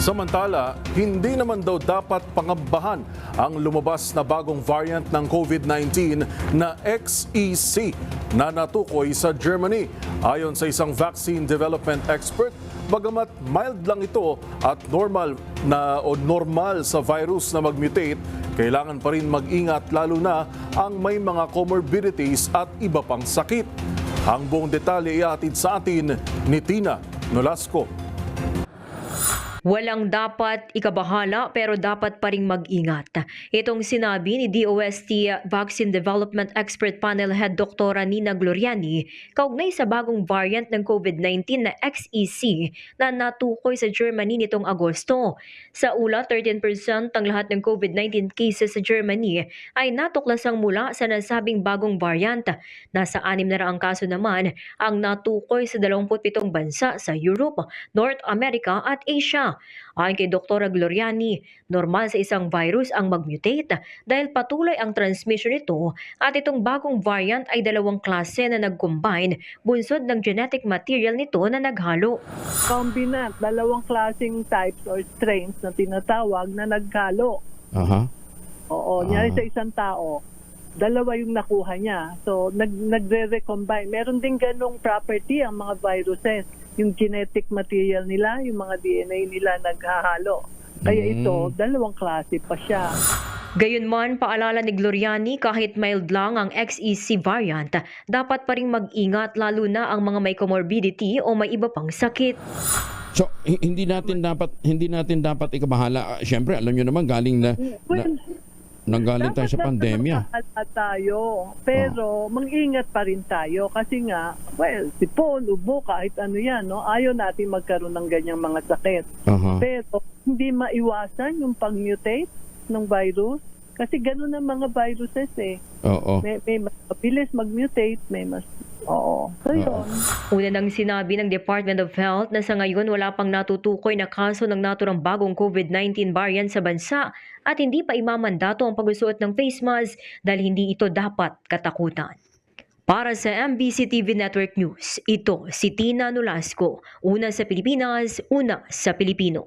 Samantala, hindi naman daw dapat pangabahan ang lumabas na bagong variant ng COVID-19 na XEC na natukoy sa Germany. Ayon sa isang vaccine development expert, bagamat mild lang ito at normal sa virus na mag-mutate, kailangan pa rin mag-ingat lalo na ang may mga comorbidities at iba pang sakit. Ang buong detalye ihatid sa atin ni Tina Nolasco. Walang dapat ikabahala pero dapat pa ring mag-ingat. Itong sinabi ni DOST Vaccine Development Expert Panel Head Dr. Nina Gloriani kaugnay sa bagong variant ng COVID-19 na XEC na natukoy sa Germany nitong Agosto. Sa ulat, 13% ang lahat ng COVID-19 cases sa Germany ay natuklasang mula sa nasabing bagong variant. Nasa 600 kaso naman ang natukoy sa 27 bansa sa Europe, North America at Asia. Ayon kay Dr. Gloriani, normal sa isang virus ang mag-mutate dahil patuloy ang transmission nito at itong bagong variant ay dalawang klase na nag-combine bunsod ng genetic material nito na naghalo. Combinant, dalawang klaseng types or strains na tinatawag na naghalo. Oo, nyari sa isang tao, dalawa yung nakuha niya. So, nagre-recombine. Meron din ganong property ang mga viruses. Yung genetic material nila, yung mga DNA nila naghahalo. Kaya ito, dalawang klase pa siya. Gayunman, paalala ni Gloriani, kahit mild lang ang XEC variant, dapat pa ring mag-ingat lalo na ang mga may comorbidity o may iba pang sakit. So, hindi natin dapat ikabahala. Siyempre, alam niyo naman galing nanggaling tayo sa pandemya. Dapat tayo, pero mag-ingat pa rin tayo kasi nga, sipon, ubo, kahit ano yan, no? Ayaw natin magkaroon ng ganyang mga sakit. Pero hindi maiwasan yung pag-mutate ng virus kasi ganun ang mga viruses eh. May mas mabilis mag-mutate, may mas So yun. Una nang sinabi ng Department of Health na sa ngayon wala pang natutukoy na kaso ng naturang bagong COVID-19 variant sa bansa at hindi pa imamandato ang pagsusuot ng face mask dahil hindi ito dapat katakutan. Para sa MBC TV Network News, ito si Tina Nolasco. Una sa Pilipinas, una sa Pilipino.